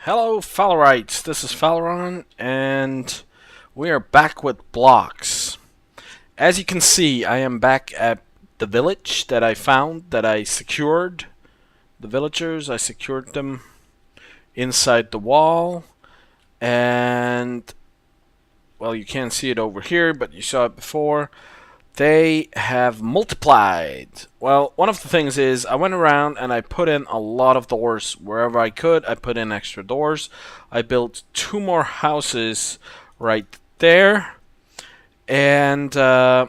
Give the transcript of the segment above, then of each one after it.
Hello, Fallarites. This is Fallaron, and we are back with blocks. As you can see, I am back at the village that I found, that I secured. The villagers, I secured them inside the wall, and, well, you can't see it over here, but you saw it before. They have multiplied. Well, one of the things is I went around and I put in a lot of doors wherever I could. I put in extra doors. I built 2 more houses right there. And there's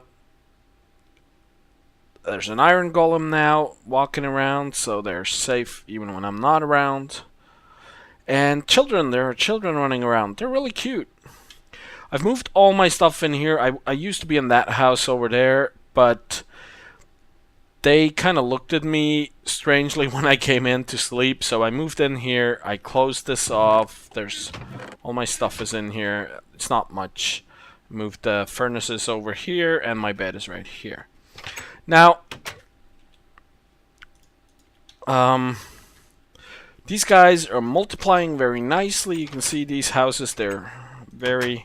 an iron golem now walking around, so they're safe even when I'm not around. And children, there are children running around. They're really cute. I've moved all my stuff in here. I used to be in that house over there, but they kind of looked at me strangely when I came in to sleep, so I moved in here. I closed this off. There's all my stuff is in here. It's not much. Moved the furnaces over here, and my bed is right here. Now, these guys are multiplying very nicely. You can see these houses, they're very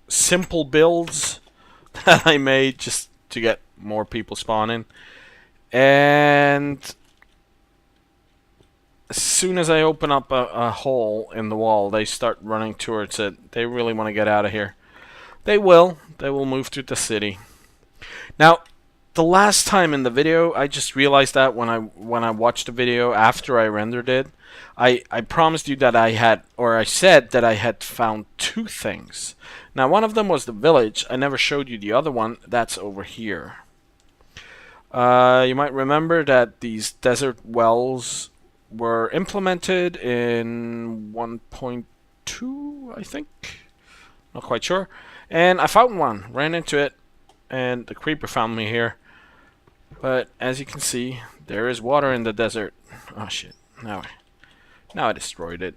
simple builds that I made just to get more people spawning. And as soon as I open up a hole in the wall, they start running towards it. They really want to get out of here. They will. They will move to the city. Now, the last time in the video, I just realized that when I watched the video after I rendered it, I promised you that I said that I had found 2 things. Now, one of them was the village. I never showed you the other one. That's over here. You might remember that these desert wells were implemented in 1.2, I think. Not quite sure. And I found one. Ran into it. And the creeper found me here. But as you can see, there is water in the desert. Oh shit. Now I destroyed it.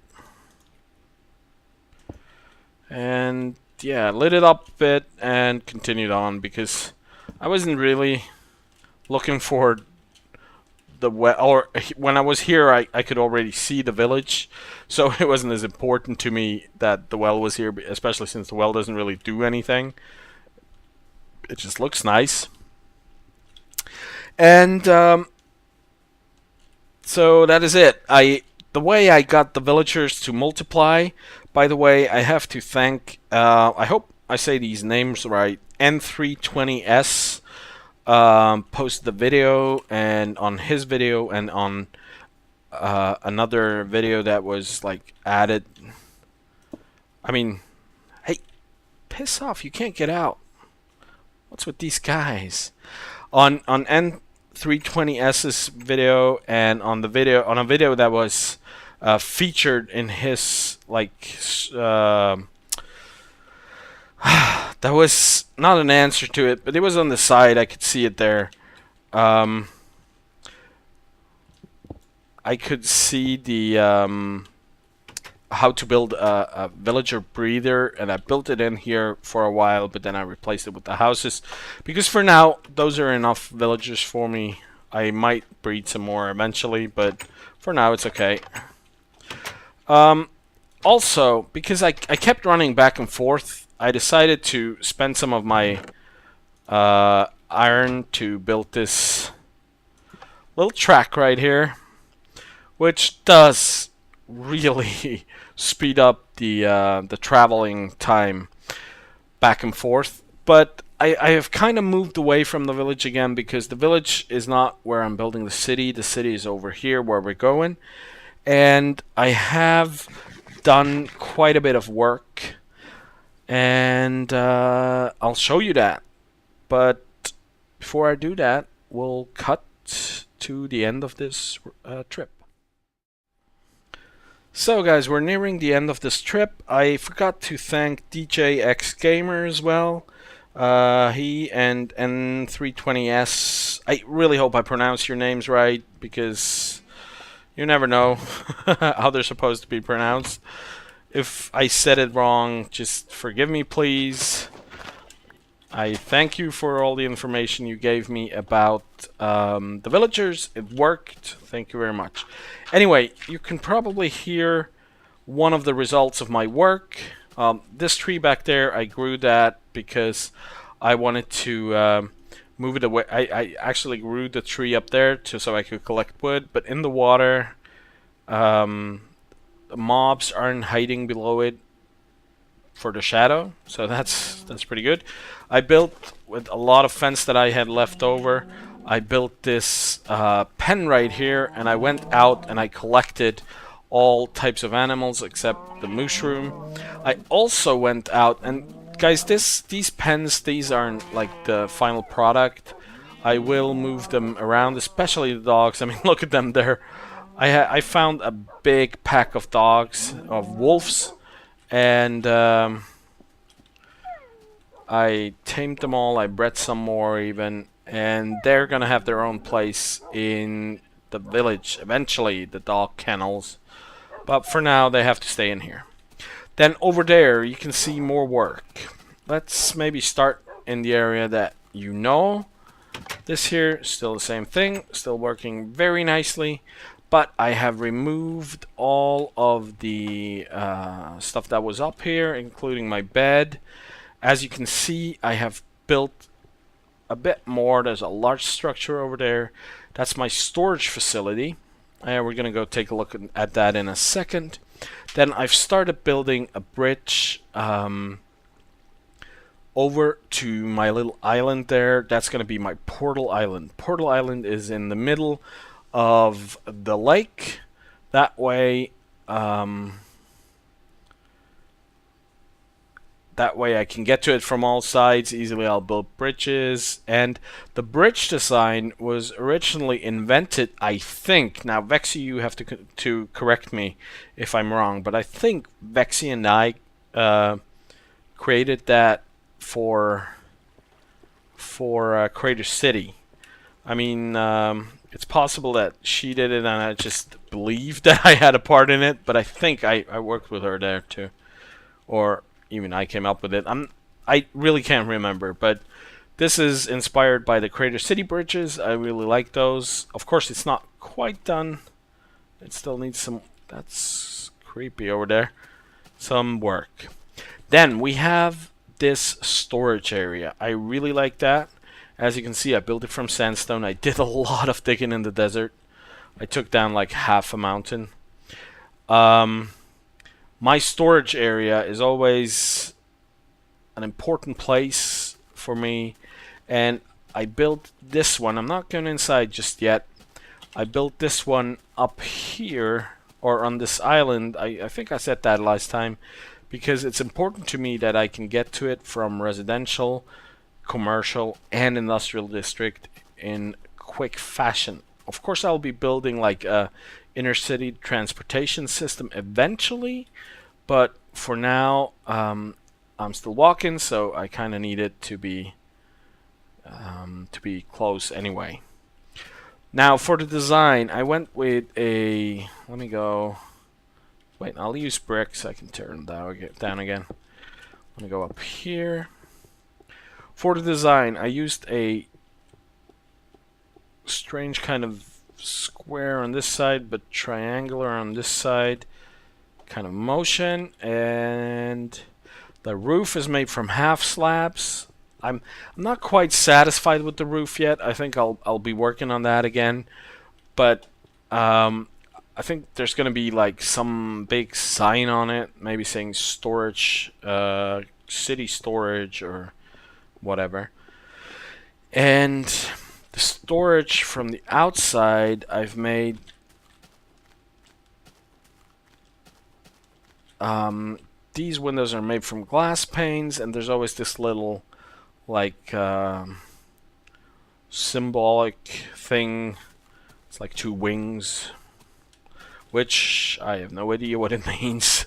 And yeah, lit it up a bit and continued on because I wasn't really looking for the well, or when I was here I could already see the village, so it wasn't as important to me that the well was here, especially since the well doesn't really do anything. It just looks nice. And so that is it. The way I got the villagers to multiply, by the way, I have to thank, I hope I say these names right, N320S posted the video, and on his video and on another video that was like added. I mean, hey, piss off, you can't get out. What's with these guys? On N320S's video and on a video that was featured in his that was not an answer to it, but it was on the side. I could see it there. I could see the how to build a villager breeder, and I built it in here for a while, but then I replaced it with the houses because for now those are enough villagers for me. I might breed some more eventually, but for now it's okay. Also, because I kept running back and forth, I decided to spend some of my iron to build this little track right here, which does really speed up the traveling time back and forth. But I have kind of moved away from the village again because the village is not where I'm building the city. The city is over here where we're going. And I have done quite a bit of work. And I'll show you that. But before I do that, we'll cut to the end of this trip. So guys, we're nearing the end of this trip. I forgot to thank DJX Gamer as well. He and N320S. I really hope I pronounce your names right, because you never know how they're supposed to be pronounced. If I said it wrong, just forgive me, please. I thank you for all the information you gave me about the villagers. It worked. Thank you very much. Anyway, you can probably hear one of the results of my work. This tree back there, I grew that because I wanted to move it away. I actually grew the tree up there so I could collect wood, but in the water, the mobs aren't hiding below it for the shadow, so that's pretty good. I built with a lot of fence that I had left over. I built this pen right here, and I went out and I collected all types of animals except the mushroom. I also went out and guys, these pens, these aren't like the final product. I will move them around, especially the dogs. I mean, look at them there. I found a big pack of dogs, of wolves, and I tamed them all. I bred some more even, and they're gonna have their own place in the village eventually, the dog kennels. But for now, they have to stay in here. Then over there, you can see more work. Let's maybe start in the area that you know. This here, still the same thing, still working very nicely. But I have removed all of the stuff that was up here, including my bed. As you can see, I have built a bit more. There's a large structure over there. That's my storage facility. We're going to go take a look at that in a second. Then I've started building a bridge over to my little island there. That's going to be my portal island. Portal island is in the middle of the lake. That way, I can get to it from all sides easily. I'll build bridges, and the bridge design was originally invented, I think. Now, Vexy, you have to correct me if I'm wrong, but I think Vexy and I created that for Crater City. I mean, it's possible that she did it and I just believed that I had a part in it, but I think I worked with her there too. Or even I came up with it. I really can't remember, but this is inspired by the Crater City bridges. I really like those. Of course, it's not quite done. It still needs some... That's creepy over there. Some work. Then we have this storage area. I really like that. As you can see, I built it from sandstone. I did a lot of digging in the desert. I took down like half a mountain. My storage area is always an important place for me, and I built this one. I'm not going inside just yet. I built this one up here, or on this island. I think I said that last time, because it's important to me that I can get to it from residential, commercial, and industrial district in quick fashion. Of course, I'll be building like a inner city transportation system eventually, but for now, I'm still walking, so I kind of need it to be close anyway. Now for the design, I went with a... Let me go... Wait, I'll use bricks. I can turn them down again. Let me go up here. For the design, I used a strange kind of square on this side, but triangular on this side kind of motion, and the roof is made from half slabs. I'm not quite satisfied with the roof yet. I think I'll be working on that again, but I think there's gonna be like some big sign on it, maybe saying storage, city storage or whatever. And the storage from the outside, I've made these windows are made from glass panes, and there's always this little like symbolic thing. It's like two wings, which I have no idea what it means.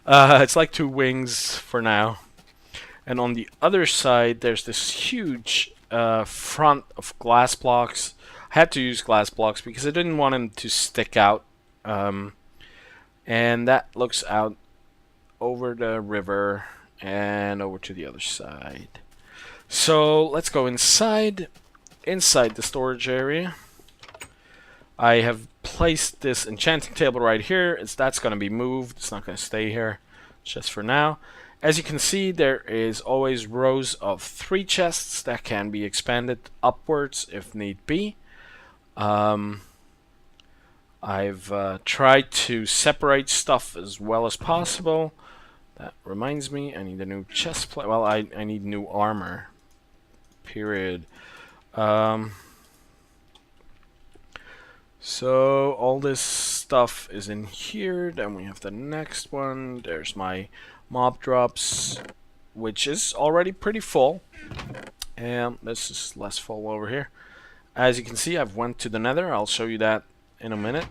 It's like two wings for now. And on the other side, there's this huge front of glass blocks. I had to use glass blocks because I didn't want them to stick out. And that looks out over the river and over to the other side. So let's go inside the storage area. I have placed this enchanting table right here. That's going to be moved. It's not going to stay here just for now. As you can see, there is always rows of 3 chests that can be expanded upwards if need be. I've tried to separate stuff as well as possible. That reminds me, I need a new chest plate. Well, I need new armor. Period. So all this stuff is in here. Then we have the next one. There's my mob drops, which is already pretty full. And this is less full over here. As you can see, I've went to the nether. I'll show you that in a minute.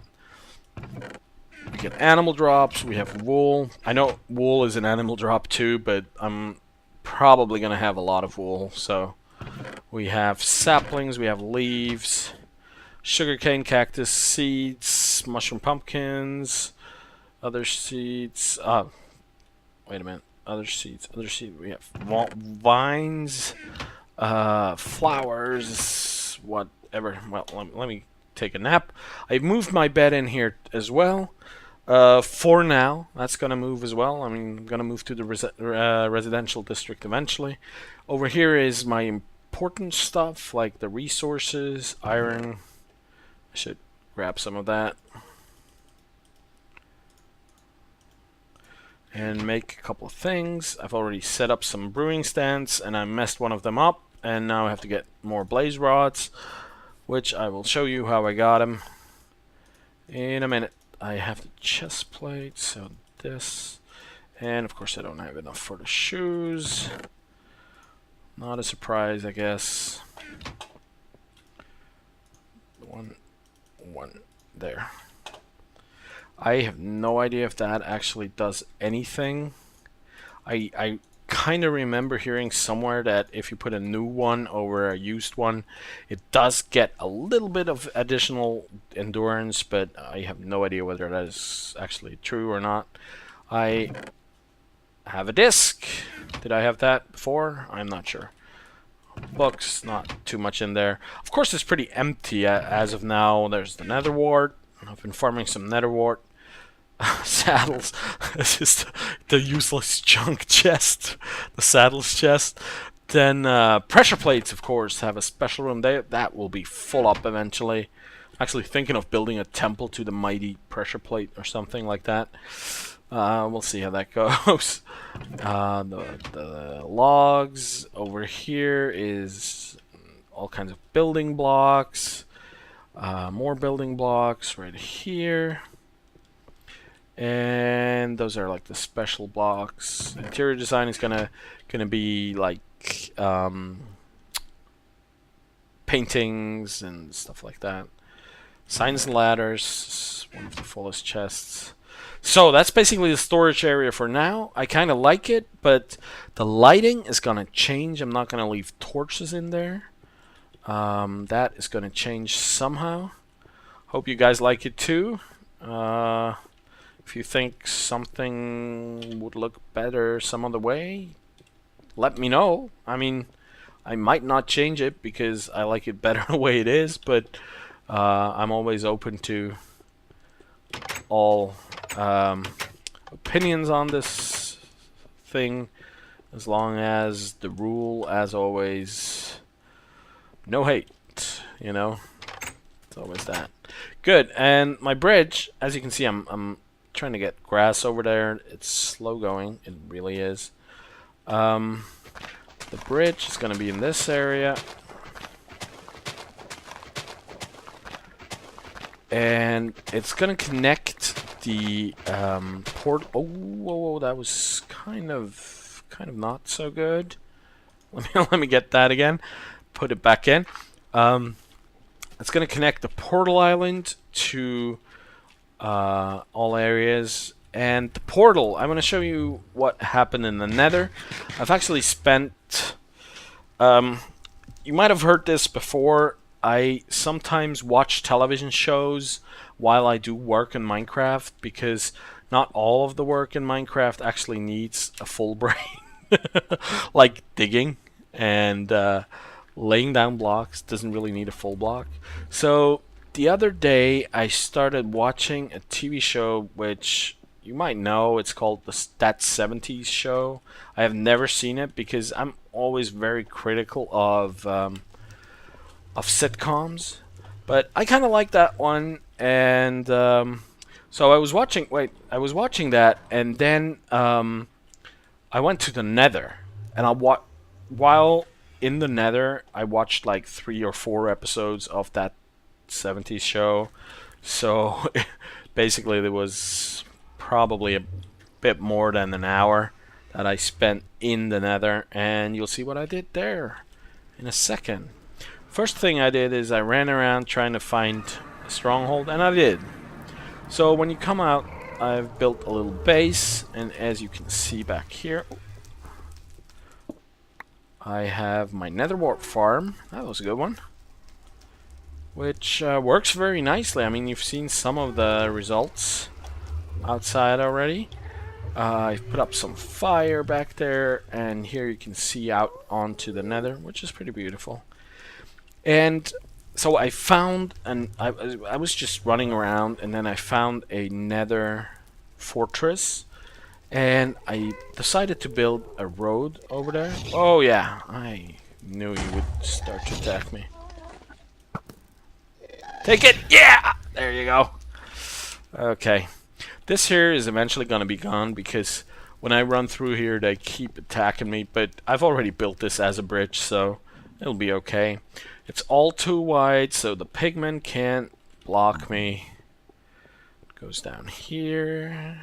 We get animal drops. We have wool. I know wool is an animal drop too, but I'm probably going to have a lot of wool. So we have saplings. We have leaves. Sugarcane, cactus, seeds, mushroom pumpkins, other seeds. Wait a minute. Other seeds. We have vines, flowers, whatever. Well, let me take a nap. I've moved my bed in here as well. For now, that's gonna move as well. I mean, I'm gonna move to the residential district eventually. Over here is my important stuff, like the resources, iron. I should grab some of that. And make a couple of things. I've already set up some brewing stands, and I messed one of them up. And now I have to get more blaze rods, which I will show you how I got them in a minute. I have the chest plate, so this. And of course I don't have enough for the shoes. Not a surprise, I guess. One there. I have no idea if that actually does anything. I kind of remember hearing somewhere that if you put a new one over a used one, it does get a little bit of additional endurance, but I have no idea whether that is actually true or not. I have a disc. Did I have that before? I'm not sure. Books, not too much in there. Of course, it's pretty empty as of now. There's the nether wart. I've been farming some nether wart. Saddles. It's just the useless junk chest. The saddles chest. Then pressure plates, of course, have a special room. That will be full up eventually. Actually thinking of building a temple to the mighty pressure plate or something like that. We'll see how that goes. The logs over here is all kinds of building blocks. More building blocks right here. And those are like the special blocks. Interior design is gonna be like paintings and stuff like that. Signs and ladders, one of the fullest chests. So that's basically the storage area for now. I kind of like it, but the lighting is going to change. I'm not going to leave torches in there. That is going to change somehow. Hope you guys like it too. If you think something would look better some other way, let me know. I mean, I might not change it because I like it better the way it is, but I'm always open to all opinions on this thing, as long as the rule, as always, no hate, you know. It's always that. Good. And my bridge, as you can see, I'm trying to get grass over there. It's slow going. It really is. The bridge is going to be in this area. And it's going to connect the port. Oh, whoa, that was kind of not so good. Let me get that again. Put it back in. It's going to connect the portal island to all areas. And the portal, I'm going to show you what happened in the nether. I've actually spent... you might have heard this before. I sometimes watch television shows while I do work in Minecraft, because not all of the work in Minecraft actually needs a full brain. Like digging. and laying down blocks doesn't really need a full block. So the other day I started watching a TV show which you might know. It's called That 70s Show. I have never seen it because I'm always very critical of sitcoms, but I kind of like that one. And so I was watching. Wait, I was watching that, and then I went to the Nether, and while in the Nether, I watched like 3 or 4 episodes of that 70s show. So basically, there was probably a bit more than an hour that I spent in the Nether, and you'll see what I did there in a second. First thing I did is I ran around trying to find a stronghold, and I did. So when you come out, I've built a little base, and as you can see back here, I have my nether wart farm. That was a good one. Which works very nicely. I mean, you've seen some of the results outside already. I've put up some fire back there, and here you can see out onto the nether, which is pretty beautiful. And so I found, I was just running around, and then I found a nether fortress, and I decided to build a road over there. Oh yeah, I knew you would start to attack me. Take it! Yeah! There you go. Okay. This here is eventually going to be gone because when I run through here they keep attacking me, but I've already built this as a bridge, so it'll be okay. It's all too wide, so the pigmen can't block me. It goes down here.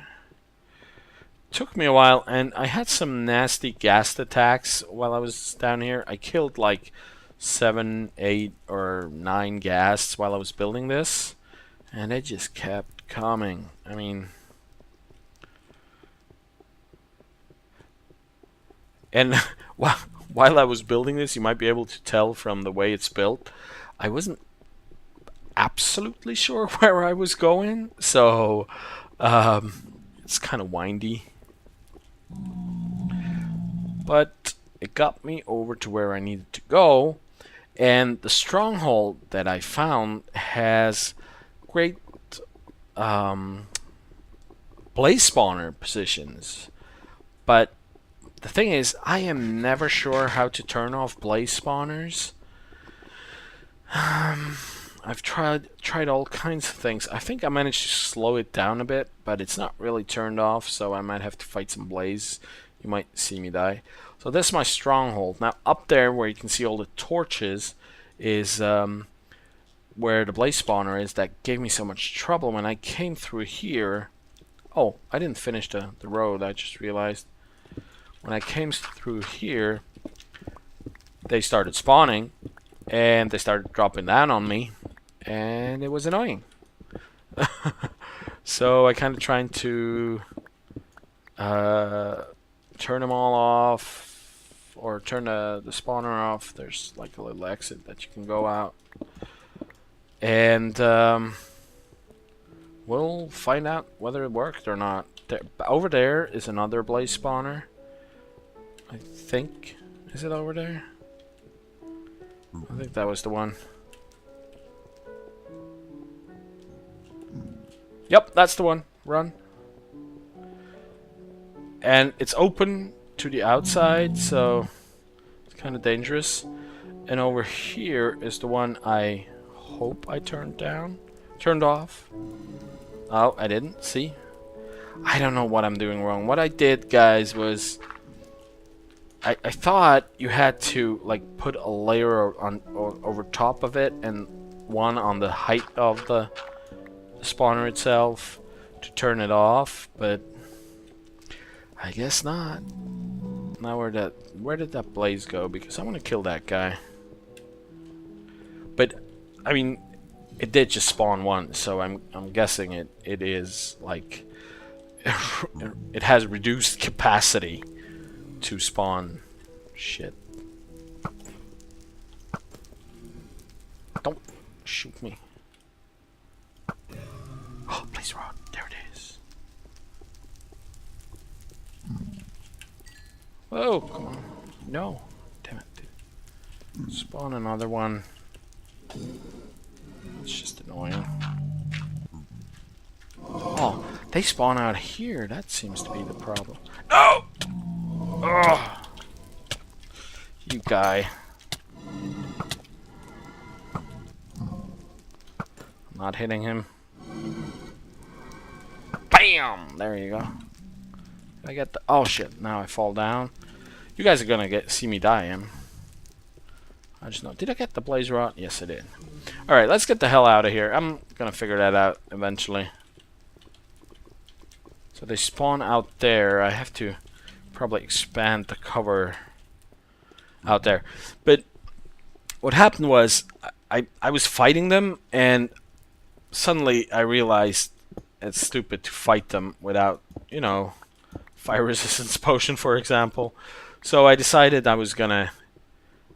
Took me a while, and I had some nasty ghast attacks while I was down here. I killed like 7, 8, or 9 ghasts while I was building this, and they just kept coming. I mean, and while I was building this, you might be able to tell from the way it's built, I wasn't absolutely sure where I was going, so it's kind of windy. But it got me over to where I needed to go, and the stronghold that I found has great blaze spawner positions. But the thing is, I am never sure how to turn off blaze spawners. I've tried all kinds of things. I think I managed to slow it down a bit, but it's not really turned off, so I might have to fight some blaze. You might see me die. So this is my stronghold. Now up there where you can see all the torches is where the blaze spawner is. That gave me so much trouble when I came through here. Oh, I didn't finish the road, I just realized. When I came through here, they started spawning, and they started dropping down on me, and it was annoying. So I kind of tried to turn them all off, or turn the spawner off. There's like a little exit that you can go out, and we'll find out whether it worked or not. Over there is another blaze spawner, I think. Is it over there? I think that was the one. Yep, that's the one. Run. And it's open to the outside, so it's kind of dangerous. And over here is the one I hope I turned off. Oh, I didn't. See? I don't know what I'm doing wrong. What I did, guys, was I thought you had to like put a layer on over top of it and one on the height of the spawner itself to turn it off, but I guess not. Now where did that blaze go? Because I want to kill that guy. But I mean, it did just spawn one, so I'm guessing it is like it has reduced capacity to spawn shit. Don't shoot me. Oh, please, Rod. There it is. Whoa, come on. No. Damn it. Spawn another one. It's just annoying. Oh, they spawn out here. That seems to be the problem. No! Oh! You guy. I'm not hitting him. Bam! There you go. Did I get the... Oh shit, now I fall down. You guys are gonna see me die, I just know. Did I get the blaze rod? Yes, I did. Alright, let's get the hell out of here. I'm gonna figure that out eventually. So they spawn out there. I have to probably expand the cover out there. But what happened was I was fighting them, and suddenly I realized it's stupid to fight them without, you know, fire resistance potion, for example. So I decided I was gonna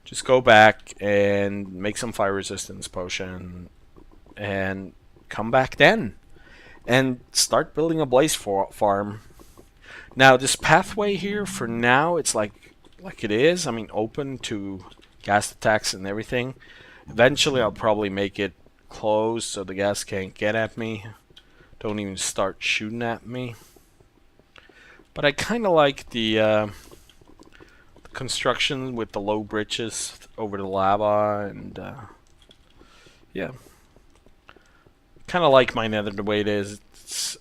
just go back and make some fire resistance potion and come back then and start building a blaze farm. Now this pathway here, for now, it's like it is. I mean, open to gas attacks and everything. Eventually I'll probably make it closed so the gas can't get at me. Don't even start shooting at me. But I kind of like the construction with the low bridges over the lava, and yeah, kind of like my nether the way it is. It's,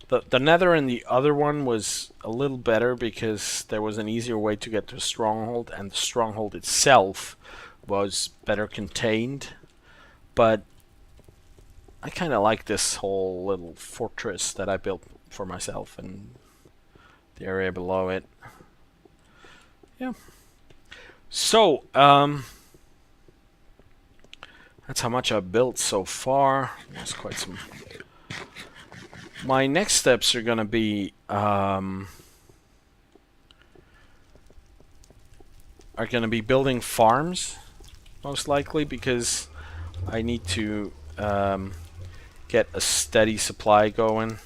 the nether in the other one was a little better because there was an easier way to get to the stronghold, and the stronghold itself was better contained. But I kind of like this whole little fortress that I built for myself and the area below it. Yeah. So, that's how much I've built so far. That's quite some. My next steps are gonna be building farms, most likely, because I need to get a steady supply going.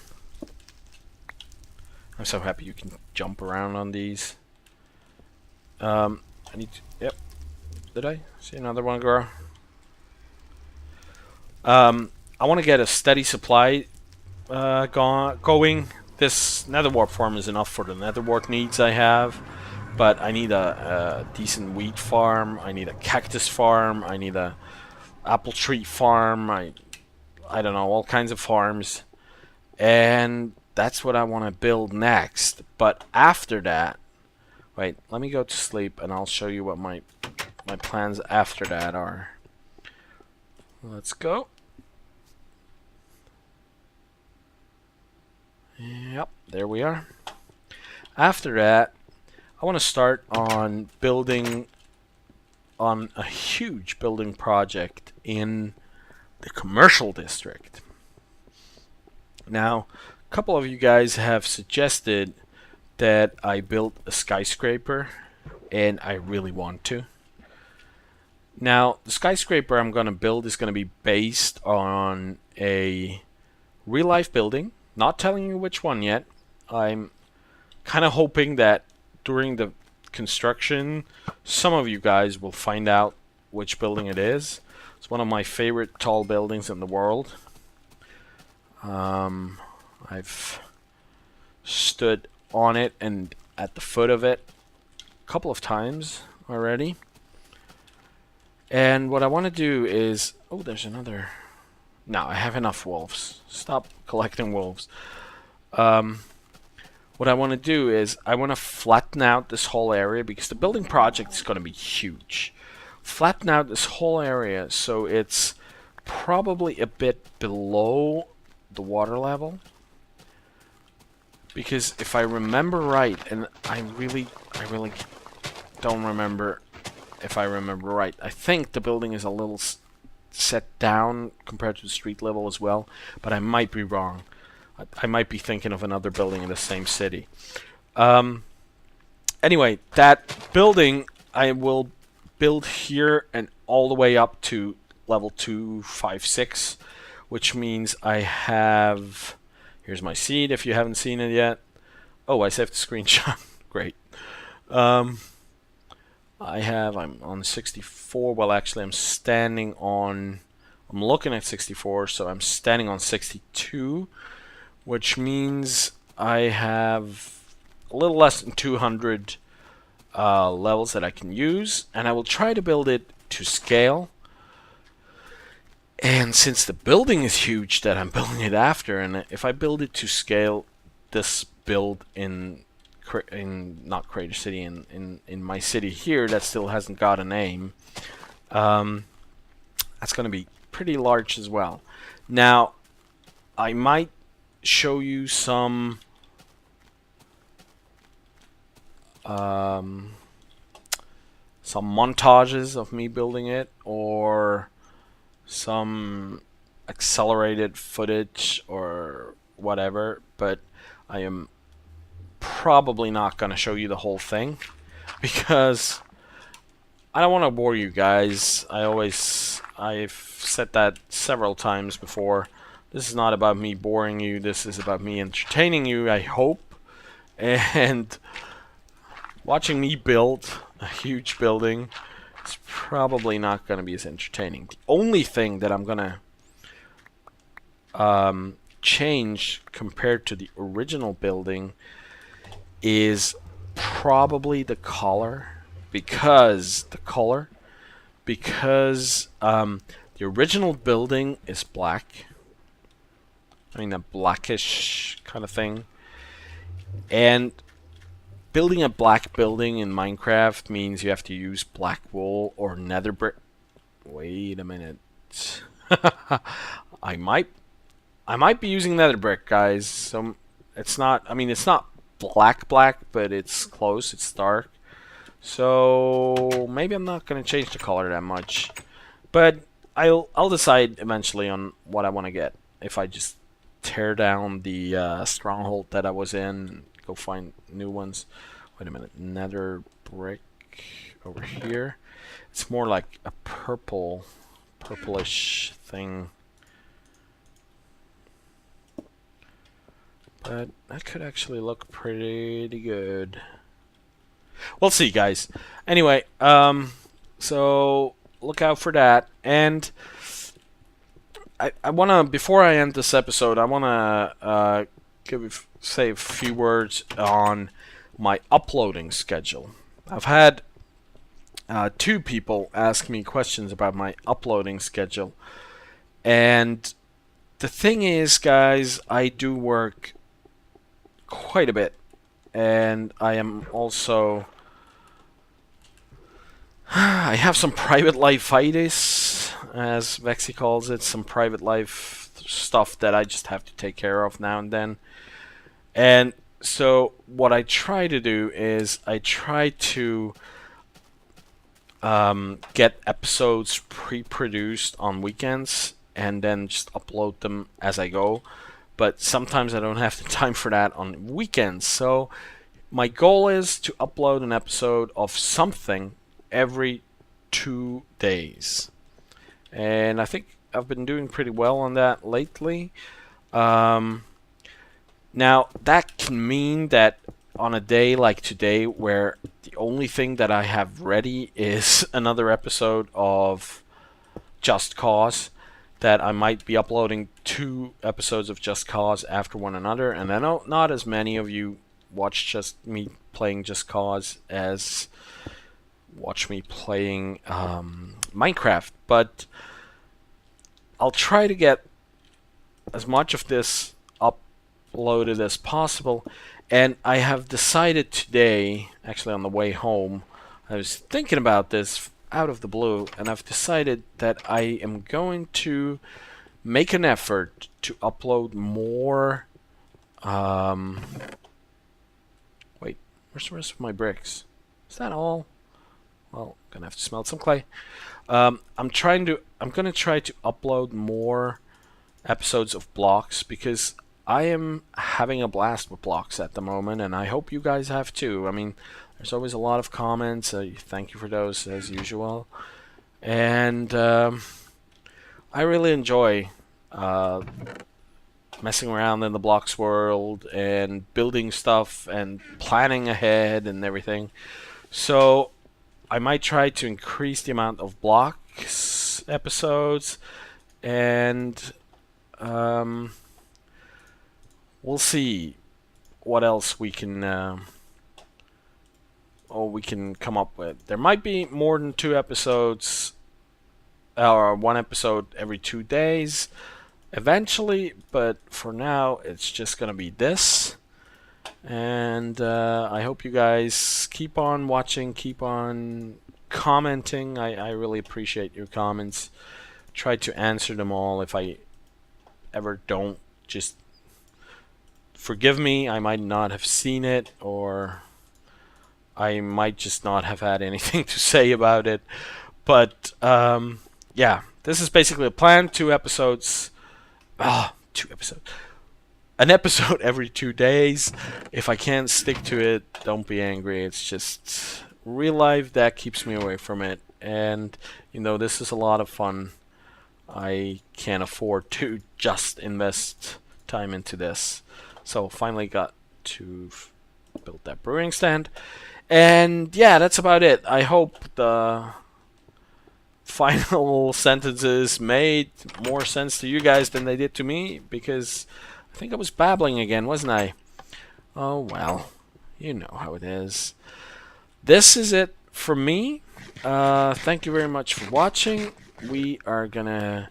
I'm so happy you can jump around on these. I need to, yep. Did I see another one, girl? I want to get a steady supply going. This nether wart farm is enough for the nether wart needs I have, but I need a decent wheat farm. I need a cactus farm. I need a apple tree farm. I don't know, all kinds of farms, and that's what I want to build next. But after that, wait, let me go to sleep and I'll show you what my plans after that are. Let's go. Yep, there we are. After that, I want to start on building on a huge building project in the commercial district. Now, a couple of you guys have suggested that I build a skyscraper, and I really want to. Now, the skyscraper I'm going to build is going to be based on a real-life building. Not telling you which one yet. I'm kind of hoping that during the construction, some of you guys will find out which building it is. It's one of my favorite tall buildings in the world. I've stood on it and at the foot of it a couple of times already. And what I want to do is... Oh, there's another... No, I have enough wolves. Stop collecting wolves. What I want to do is I want to flatten out this whole area because the building project is going to be huge. Flatten out this whole area so it's probably a bit below the water level. Because if I remember right, and I really don't remember if I remember right, I think the building is a little set down compared to the street level as well, but I might be wrong. I might be thinking of another building in the same city. Anyway, that building I will build here and all the way up to level 256, which means I have... Here's my seed if you haven't seen it yet. Oh, I saved the screenshot. Great. I'm on 64. Well, actually, I'm looking at 64, so I'm standing on 62, which means I have a little less than 200 levels that I can use, and I will try to build it to scale. And since the building is huge that I'm building it after, and if I build it to scale, this build in not Crater City, in my city here that still hasn't got a name, that's going to be pretty large as well. Now, I might show you some montages of me building it, or some accelerated footage or whatever, but I am probably not going to show you the whole thing because I don't want to bore you guys. I've said that several times before. This is not about me boring you. This is about me entertaining you, I hope. And watching me build a huge building is probably not going to be as entertaining. The only thing that I'm going to change compared to the original building is probably the color, because the original building is black. I mean, a blackish kind of thing. And building a black building in Minecraft means you have to use black wool or nether brick. Wait a minute. I might be using nether brick, guys. So it's not, I mean, it's not black, but it's close. It's dark. So maybe I'm not going to change the color that much. But I'll decide eventually on what I want to get. If I just tear down the stronghold that I was in and go find new ones. Wait a minute. Nether brick over here. It's more like a purplish thing. But that could actually look pretty good. We'll see, guys. Anyway, so look out for that. And I want to, before I end this episode, I want to say a few words on my uploading schedule. I've had 2 people ask me questions about my uploading schedule. And the thing is, guys, I do work quite a bit. And I am also... I have some private life-itis, as Vexy calls it. Some private life stuff that I just have to take care of now and then. And so what I try to do is I try to get episodes pre-produced on weekends and then just upload them as I go. But sometimes I don't have the time for that on weekends. So my goal is to upload an episode of something every 2 days. And I think I've been doing pretty well on that lately. Now, that can mean that on a day like today, where the only thing that I have ready is another episode of Just Cause, that I might be uploading 2 episodes of Just Cause after one another. And I know not as many of you watch just me playing Just Cause as watch me playing Minecraft. But I'll try to get as much of this uploaded as possible. And I have decided today, actually on the way home, I was thinking about this out of the blue, and I've decided that I am going to make an effort to upload more. Wait, where's the rest of my bricks? Is that all? Well, I'm gonna have to smelt some clay. I'm gonna try to upload more episodes of blocks, because I am having a blast with blocks at the moment, and I hope you guys have too. I mean, there's always a lot of comments. Thank you for those, as usual. And I really enjoy messing around in the blocks world and building stuff and planning ahead and everything. So I might try to increase the amount of blocks episodes, and we'll see what else we can we can come up with. There might be more than 2 episodes, or 1 episode every 2 days eventually, but for now it's just gonna be this. And I hope you guys keep on watching, keep on commenting. I really appreciate your comments. Try to answer them all. If I ever don't, just forgive me. I might not have seen it, or I might just not have had anything to say about it. But yeah, this is basically a plan. 2 episodes. 2 episodes. An episode every 2 days. If I can't stick to it, don't be angry. It's just real life that keeps me away from it. And, you know, this is a lot of fun. I can't afford to just invest time into this. So finally got to build that brewing stand. And yeah, that's about it. I hope the final sentences made more sense to you guys than they did to me, because I think I was babbling again, wasn't I? Oh well, you know how it is. This is it for me. Thank you very much for watching. We are gonna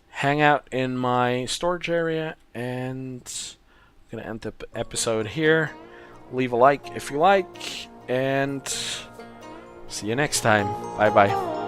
hang out in my storage area, and I'm gonna end the episode here. Leave a like if you like, and see you next time. Bye bye.